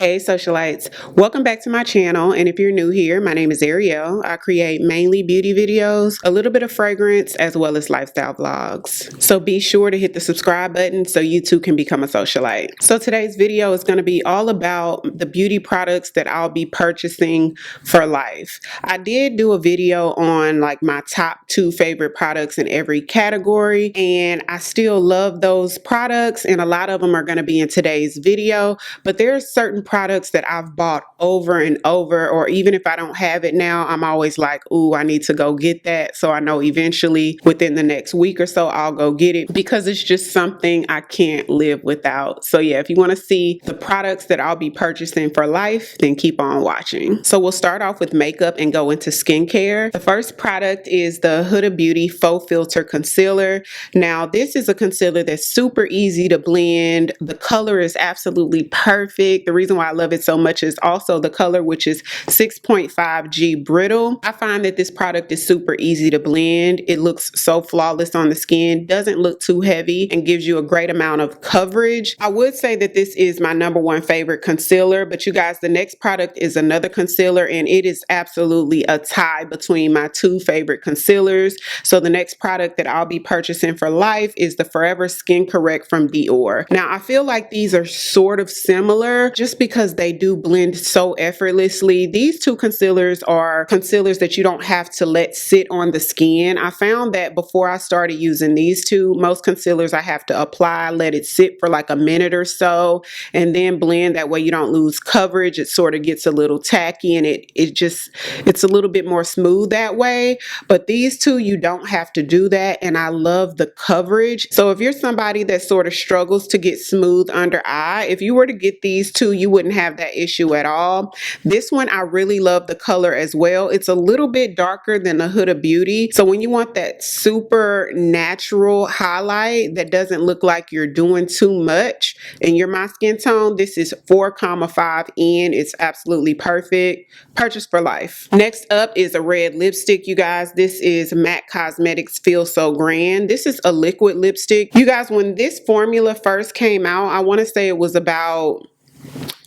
Hey socialites, welcome back to my channel, and if you're new here, my name is Ariell. I create mainly beauty videos, a little bit of fragrance, as well as lifestyle vlogs. So be sure to hit the subscribe button so you too can become a socialite. So today's video is going to be all about the beauty products that I'll be purchasing for life. I did do a video on like my top 2 favorite products in every category, and I still love those products, and a lot of them are going to be in today's video, but there's certain products that I've bought over and over, or even if I don't have it now, I'm always like, ooh, I need to go get that. So I know eventually within the next week or so, I'll go get it because it's just something I can't live without. So yeah, if you want to see the products that I'll be purchasing for life, then keep on watching. So we'll start off with makeup and go into skincare. The first product is the Huda Beauty Faux Filter Concealer. Now, this is a concealer that's super easy to blend. The color is absolutely perfect. The reason why I love it so much is also the color, which is 6.5G Brittle. I find that this product is super easy to blend. It looks so flawless on the skin, doesn't look too heavy, and gives you a great amount of coverage. I would say that this is my #1 favorite concealer, but you guys, the next product is another concealer, and it is absolutely a tie between my 2 favorite concealers. So the next product that I'll be purchasing for life is the Forever Skin Correct from Dior. Now, I feel like these are sort of similar just because they do blend so effortlessly. These 2 concealers are concealers that you don't have to let sit on the skin. I found that before I started using these 2, most concealers I have to apply, let it sit for like a minute or so, and then blend. That way you don't lose coverage. It sort of gets a little tacky, and it's a little bit more smooth that way. But these 2, you don't have to do that, and I love the coverage. So if you're somebody that sort of struggles to get smooth under eye, if you were to get these 2, you wouldn't have that issue at all. This one, I really love the color as well. It's a little bit darker than the Huda Beauty. So when you want that super natural highlight that doesn't look like you're doing too much and you're my skin tone, this is 4,5N. It's absolutely perfect. Purchase for life. Next up is a red lipstick, you guys. This is MAC Cosmetics Feel So Grand. This is a liquid lipstick. You guys, when this formula first came out, I want to say it was about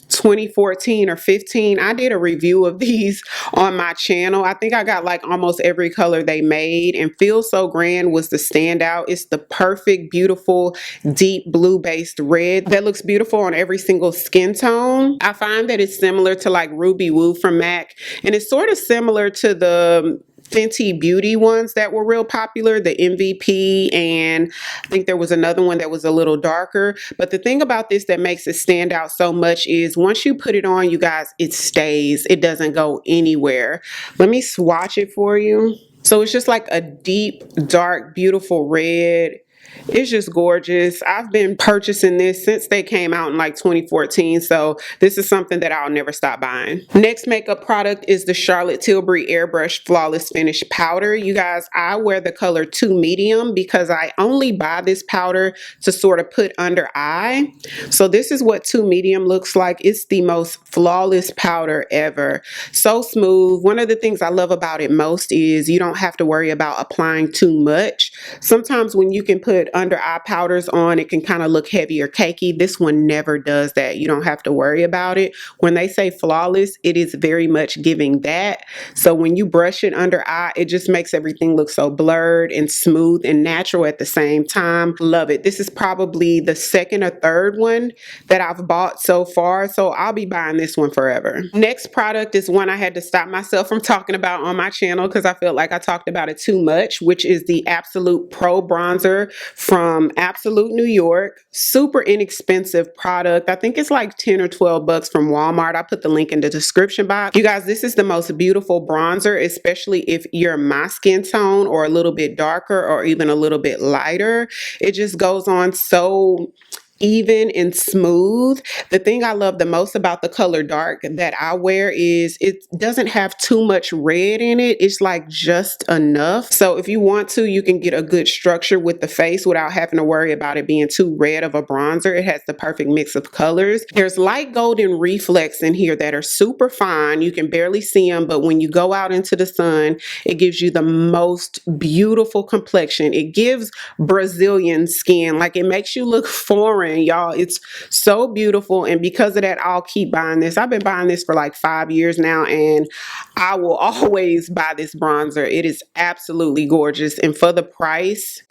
2014 or 15. I did a review of these on my channel. I think I got like almost every color they made, and Feel So Grand was the standout. It's the perfect, beautiful, deep blue based red that looks beautiful on every single skin tone. I find that it's similar to like Ruby Woo from MAC, and it's sort of similar to the Fenty Beauty ones that were real popular, the MVP, and I think there was another one that was a little darker. But the thing about this that makes it stand out so much is once you put it on, you guys, it stays. It doesn't go anywhere. Let me swatch it for you. So it's just like a deep, dark, beautiful red. It's just gorgeous. I've been purchasing this since they came out in like 2014, so this is something that I'll never stop buying. Next makeup product is the Charlotte Tilbury Airbrush Flawless Finish Powder. You guys, I wear the color 2 medium because I only buy this powder to sort of put under eye. So this is what 2 medium looks like. It's the most flawless powder ever. So smooth. One of the things I love about it most is you don't have to worry about applying too much. Sometimes when you can put under eye powders on, it can kind of look heavy or cakey. This one never does that. You don't have to worry about it. When they say flawless, it is very much giving that. So when you brush it under eye, it just makes everything look so blurred and smooth and natural at the same time. Love it. This is probably the 2nd or 3rd one that I've bought so far, so I'll be buying this one forever. Next product is one I had to stop myself from talking about on my channel because I felt like I talked about it too much, which is the Absolute Pro Bronzer from Absolute New York. Super inexpensive product. I think it's like 10 or 12 bucks from Walmart. I put the link in the description box. You guys, this is the most beautiful bronzer, especially if you're my skin tone or a little bit darker or even a little bit lighter. It just goes on so even and smooth. The thing I love the most about the color dark that I wear is it doesn't have too much red in it. It's like just enough. So if you want to, you can get a good structure with the face without having to worry about it being too red of a bronzer. It has the perfect mix of colors. There's light golden reflex in here that are super fine. You can barely see them, but when you go out into the sun, it gives you the most beautiful complexion. It gives Brazilian skin. Like, it makes you look foreign and y'all, it's so beautiful. And because of that, I'll keep buying this. I've been buying this for like 5 years now, and I will always buy this bronzer. It is absolutely gorgeous, and for the price,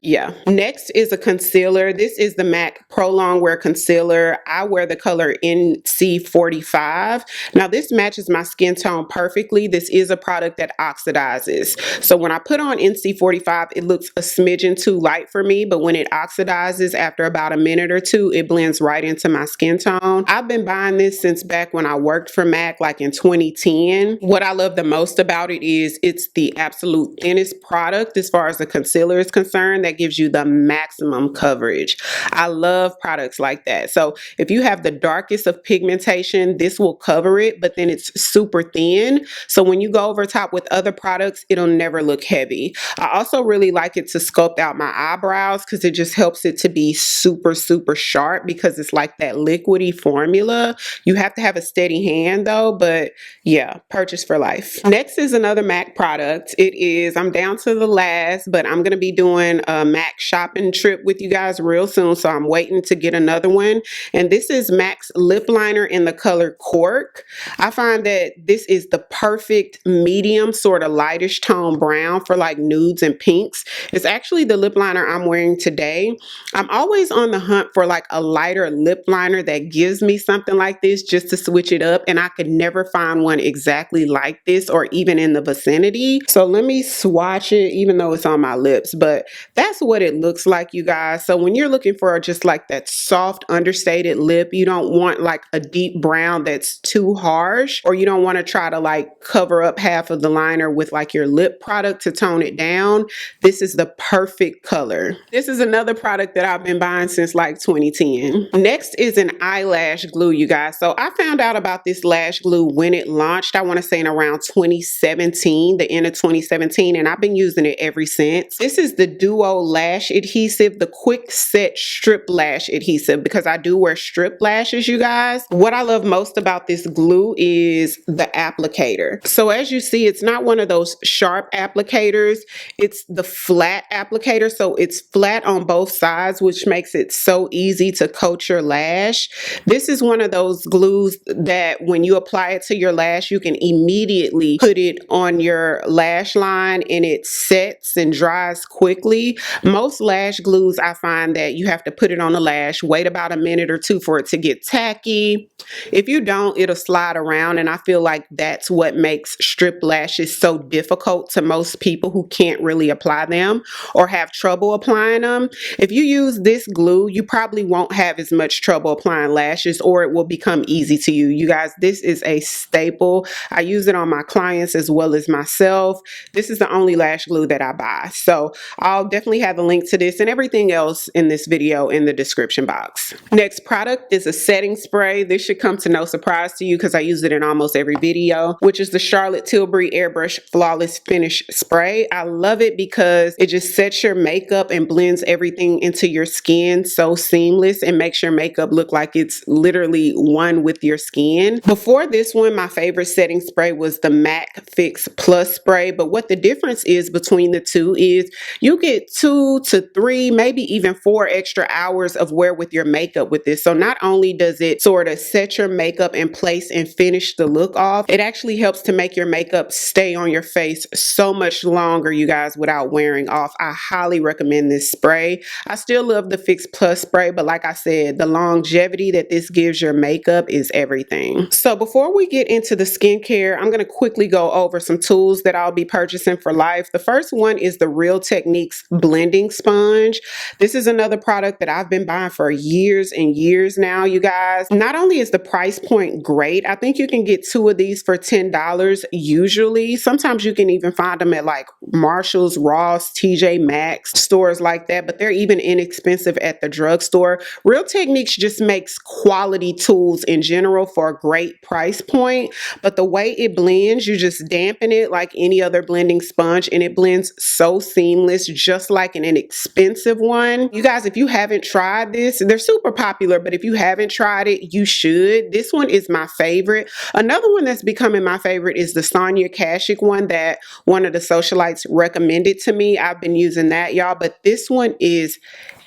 yeah. Next is a concealer. This is the MAC Pro Long Wear Concealer. I wear the color NC45. Now this matches my skin tone perfectly. This is a product that oxidizes. So when I put on NC45, it looks a smidgen too light for me, but when it oxidizes after about a minute or two, it blends right into my skin tone. I've been buying this since back when I worked for MAC, like in 2010. What I love the most about it is it's the absolute thinnest product as far as the concealer is concerned that gives you the maximum coverage. I love products like that. So if you have the darkest of pigmentation, this will cover it, but then it's super thin. So when you go over top with other products, it'll never look heavy. I also really like it to sculpt out my eyebrows because it just helps it to be super, super sharp because it's like that liquidy formula. You have to have a steady hand though, but yeah, purchase for life. Next is another MAC product. It is, I'm down to the last, but I'm going to be doing a MAC shopping trip with you guys real soon, so I'm waiting to get another one. And this is MAC's lip liner in the color Cork. I find that this is the perfect medium, sort of lightish tone brown for like nudes and pinks. It's actually the lip liner I'm wearing today. I'm always on the hunt for like a lighter lip liner that gives me something like this just to switch it up, and I could never find one exactly like this or even in the vicinity. So let me swatch it, even though it's on my lips, but that's what it looks like, you guys. So when you're looking for just like that soft understated lip, you don't want like a deep brown that's too harsh, or you don't want to try to like cover up half of the liner with like your lip product to tone it down. This is the perfect color. This is another product that I've been buying since like 2010. Next is an eyelash glue, you guys. So I found out about this lash glue when it launched. I want to say in around 2017, the end of 2017, and I've been using it ever since. This is the Duo Lash Adhesive, the Quick Set Strip Lash Adhesive, because I do wear strip lashes, you guys. What I love most about this glue is the applicator. So as you see, it's not one of those sharp applicators. It's the flat applicator. So it's flat on both sides, which makes it so easy to coat your lash. This is one of those glues that when you apply it to your lash, you can immediately put it on your lash line and it sets and dries quickly. Most lash glues, I find that you have to put it on the lash, wait about a minute or two for it to get tacky. If you don't, it'll slide around, and I feel like that's what makes strip lashes so difficult to most people who can't really apply them or have trouble applying them. If you use this glue, you probably won't have as much trouble applying lashes, or it will become easy to you. You guys, this is a staple. I use it on my clients as well as myself. This is the only lash glue that I buy. So I'll definitely have a link to this and everything else in this video in the description box. Next product is a setting spray. This should come to no surprise to you because I use it in almost every video, which is the Charlotte Tilbury Airbrush Flawless Finish Spray. I love it because it just sets your makeup and blends everything into your skin so seamless and makes your makeup look like it's literally one with your skin. Before this one, my favorite setting spray was the MAC Fix Plus Spray, but what the difference is between the two is you get 2 to 3, maybe even 4 extra hours of wear with your makeup with this. So not only does it sort of set your makeup in place and finish the look off, it actually helps to make your makeup stay on your face so much longer, you guys, without wearing off. I highly recommend this spray. I still love the Fix Plus spray, but like I said, the longevity that this gives your makeup is everything. So before we get into the skincare, I'm going to quickly go over some tools that I'll be purchasing for life. The first one is the Real Techniques blending sponge. This is another product that I've been buying for years and years now, you guys. Not only is the price point great, I think you can get 2 of these for $10 usually. Sometimes you can even find them at like Marshall's, Ross, TJ Maxx, stores like that, but they're even inexpensive at the drugstore. Real Techniques just makes quality tools in general for a great price point, but the way it blends, you just dampen it like any other blending sponge, and it blends so seamless, just like an inexpensive one. You guys, if you haven't tried this, they're super popular, but if you haven't tried it, you should. This one is my favorite. Another one that's becoming my favorite is the Sonia Kashuk one that one of the socialites recommended to me. I've been using that, y'all, but this one is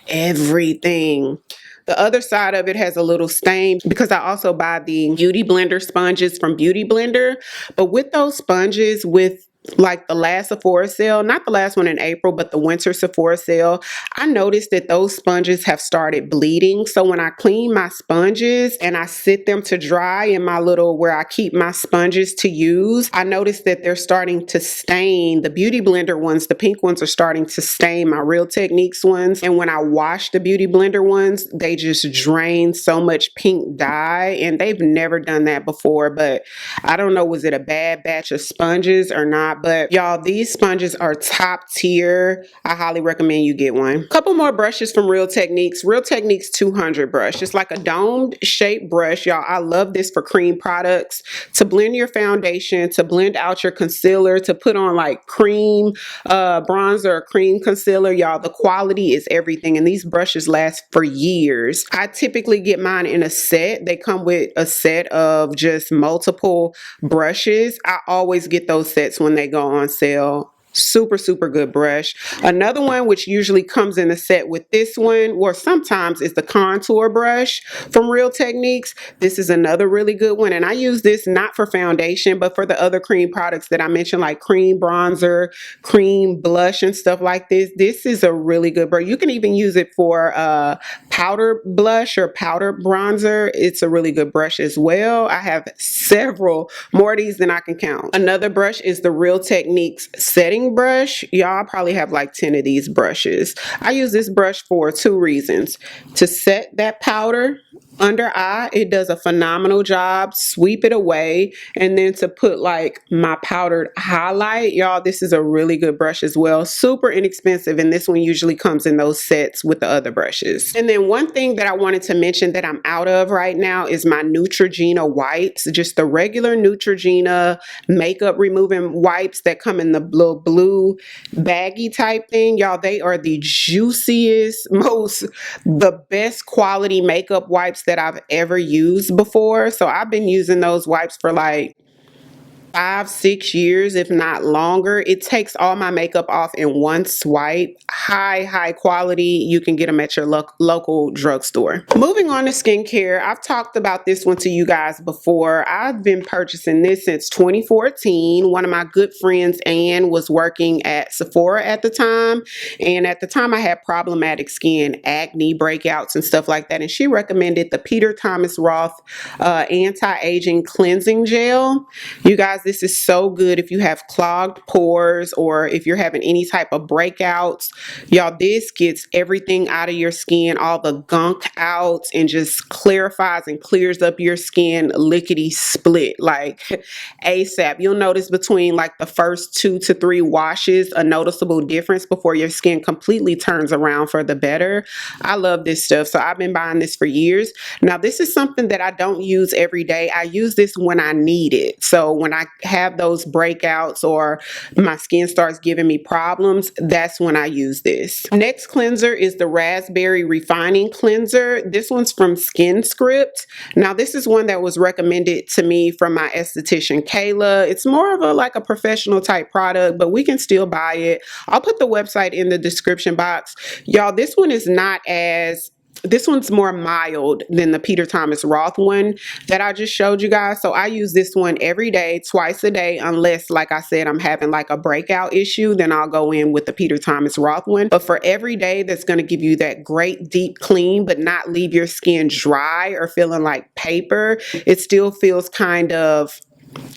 everything. The other side of it has a little stain because I also buy the Beauty Blender sponges from Beauty Blender. But with those sponges, with like the last Sephora sale, not the last one in April, but the winter Sephora sale, I noticed that those sponges have started bleeding. So when I clean my sponges and I sit them to dry in my little where I keep my sponges to use, I noticed that they're starting to stain. The Beauty Blender ones, the pink ones, are starting to stain my Real Techniques ones. And when I wash the Beauty Blender ones, they just drain so much pink dye, and they've never done that before. But I don't know, was it a bad batch of sponges or not? But y'all, these sponges are top tier. I highly recommend you get one. Couple more brushes from Real Techniques. Real Techniques 200 brush. It's like a domed shaped brush. Y'all, I love this for cream products, to blend your foundation, to blend out your concealer, to put on like cream bronzer or cream concealer. Y'all, the quality is everything, and these brushes last for years. I typically get mine in a set. They come with a set of just multiple brushes. I always get those sets when they go on sale. Super, super good brush. Another one which usually comes in a set with this one, or sometimes, is the contour brush from Real Techniques. This is another really good one, and I use this not for foundation, but for the other cream products that I mentioned, like cream bronzer, cream blush, and stuff like this. This is a really good brush. You can even use it for powder blush or powder bronzer. It's a really good brush as well. I have several more of these than I can count. Another brush is the Real Techniques setting brush. Y'all probably have like 10 of these brushes. I use this brush for two reasons: to set that powder under eye, it does a phenomenal job. Sweep it away, and then to put like my powdered highlight. Y'all, this is a really good brush as well. Super inexpensive, and this one usually comes in those sets with the other brushes. And then one thing that I wanted to mention that I'm out of right now is my Neutrogena wipes. Just the regular Neutrogena makeup removing wipes that come in the blue baggy type thing. Y'all, they are the juiciest, the best quality makeup wipes that I've ever used before. So I've been using those wipes for like 5-6 years, if not longer. It takes all my makeup off in one swipe. High quality. You can get them at your local drugstore. Moving on to skincare, I've talked about this one to you guys before. I've been purchasing this since 2014. One of my good friends, Anne, was working at Sephora at the time, and at the time I had problematic skin, acne, breakouts, and stuff like that, and she recommended the Peter Thomas Roth anti-aging cleansing gel. You guys, this is so good if you have clogged pores or if you're having any type of breakouts. Y'all, this gets everything out of your skin, all the gunk out, and just clarifies and clears up your skin lickety split, like ASAP. You'll notice between like the first 2 to 3 washes a noticeable difference before your skin completely turns around for the better. I love this stuff, so I've been buying this for years. Now, this is something that I don't use every day. I use this when I need it. So when I have those breakouts or my skin starts giving me problems, that's when I use this. Next cleanser is the Raspberry Refining Cleanser. This one's from Skin Script. Now, this is one that was recommended to me from my esthetician, Kayla. It's more of like a professional type product, but we can still buy it. I'll put the website in the description box. Y'all, this one is not as this one's more mild than the Peter Thomas Roth one that I just showed you guys. So I use this one every day, twice a day, unless, like I said, I'm having like a breakout issue, then I'll go in with the Peter Thomas Roth one. But for every day, that's going to give you that great deep clean, but not leave your skin dry or feeling like paper. It still feels kind of,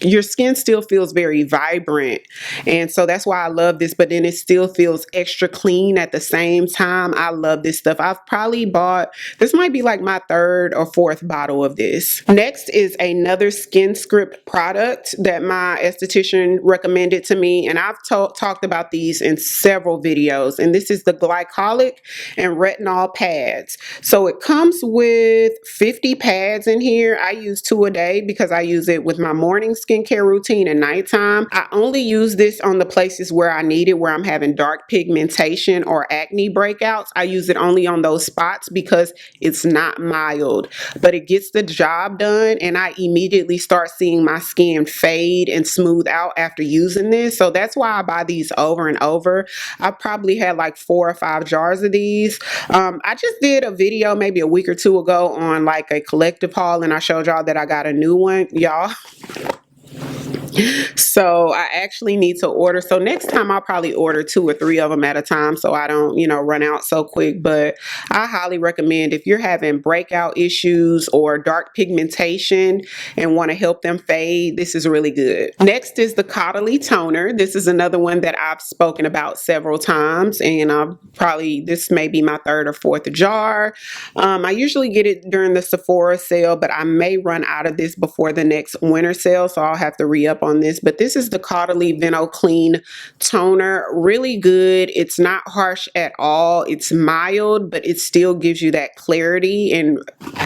your skin still feels very vibrant, and so that's why I love this, but then it still feels extra clean at the same time. I love this stuff. I've probably bought, this might be like my 3rd or 4th bottle of this. Next is another Skin Script product that my esthetician recommended to me, and I've talked about these in several videos, and this is the glycolic and retinol pads. So it comes with 50 pads in here. I use 2 a day because I use it with my morning morning skincare routine and nighttime. I only use this on the places where I need it, where I'm having dark pigmentation or acne breakouts. I use it only on those spots because it's not mild, but it gets the job done, and I immediately start seeing my skin fade and smooth out after using this. So that's why I buy these over and over. I probably had like 4 or 5 jars of these. I just did a video maybe a week or two ago on like a collective haul, and I showed y'all that I got a new one, y'all. So I actually need to order. So next time I'll probably order 2 or 3 of them at a time so I don't, you know, run out so quick. But I highly recommend if you're having breakout issues or dark pigmentation and want to help them fade, this is really good. Next is the Caudalie Toner. This is another one that I've spoken about several times, and this may be my 3rd or 4th jar. I usually get it during the Sephora sale, but I may run out of this before the next winter sale, so I'll have to re-up on this. But this is the Caudalie Veno Clean Toner. Really good. It's not harsh at all. It's mild, but it still gives you that clarity and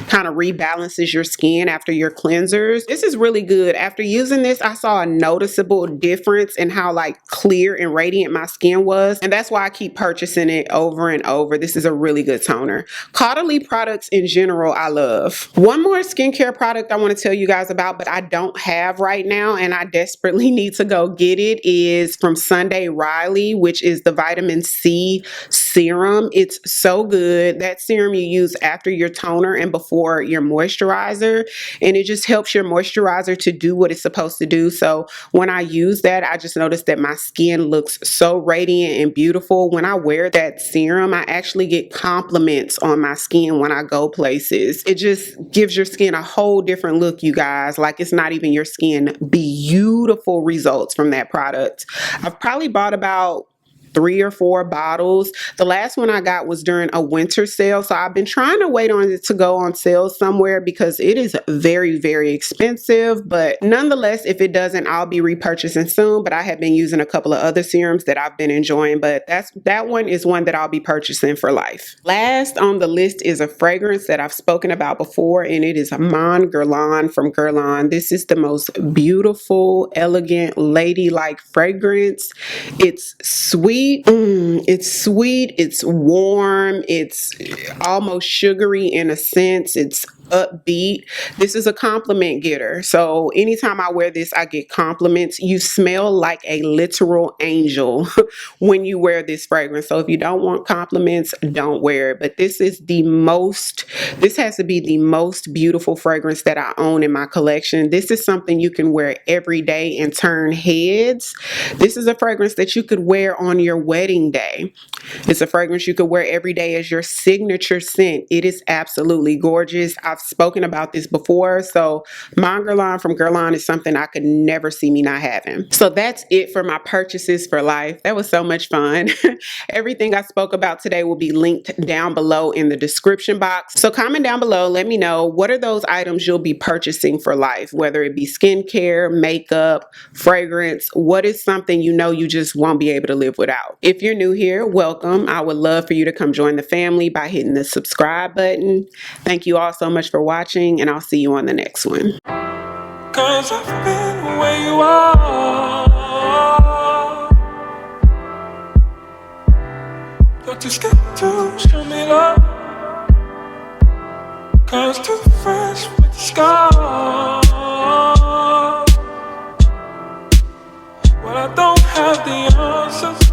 kind of rebalances your skin after your cleansers. This is really good. After using this, I saw a noticeable difference in how like clear and radiant my skin was, and that's why I keep purchasing it over and over. This is a really good toner. Caudalie products in general I love. One more skincare product I want to tell you guys about, but I don't have right now, and I desperately need to go get it, is from Sunday Riley, which is the vitamin C serum. It's so good. That serum you use after your toner and before your moisturizer, and it just helps your moisturizer to do what it's supposed to do. So when I use that, I just noticed that my skin looks so radiant and beautiful. When I wear that serum, I actually get compliments on my skin when I go places. It just gives your skin a whole different look, you guys. Like, it's not even your skin. Beautiful results from that product. I've probably bought about 3 or 4 bottles. The last one I got was during a winter sale, so I've been trying to wait on it to go on sale somewhere because it is very, very expensive. But nonetheless, if it doesn't, I'll be repurchasing soon. But I have been using a couple of other serums that I've been enjoying, but that one is one that I'll be purchasing for life. Last on the list is a fragrance that I've spoken about before, and it is Mon Guerlain from Guerlain. This is the most beautiful, elegant, ladylike fragrance. It's sweet. It's sweet, it's warm, it's almost sugary in a sense, it's upbeat. This is a compliment getter. So anytime I wear this, I get compliments. You smell like a literal angel when you wear this fragrance. So if you don't want compliments, don't wear it. But this has to be the most beautiful fragrance that I own in my collection. This is something you can wear every day and turn heads. This is a fragrance that you could wear on your wedding day. It's a fragrance you could wear every day as your signature scent. It is absolutely gorgeous. I've spoken about this before. So Mon Guerlain from Guerlain is something I could never see me not having. So that's it for my purchases for life. That was so much fun. Everything I spoke about today will be linked down below in the description box. So comment down below, let me know, what are those items you'll be purchasing for life, whether it be skincare, makeup, fragrance. What is something you know you just won't be able to live without? If you're new here, welcome. I would love for you to come join the family by hitting the subscribe button. Thank you all so much for watching, and I'll see you on the next one. 'Cause I've been where you are. You're too scared to show me love, 'cause too fresh with the scars. Well, I don't have the answers,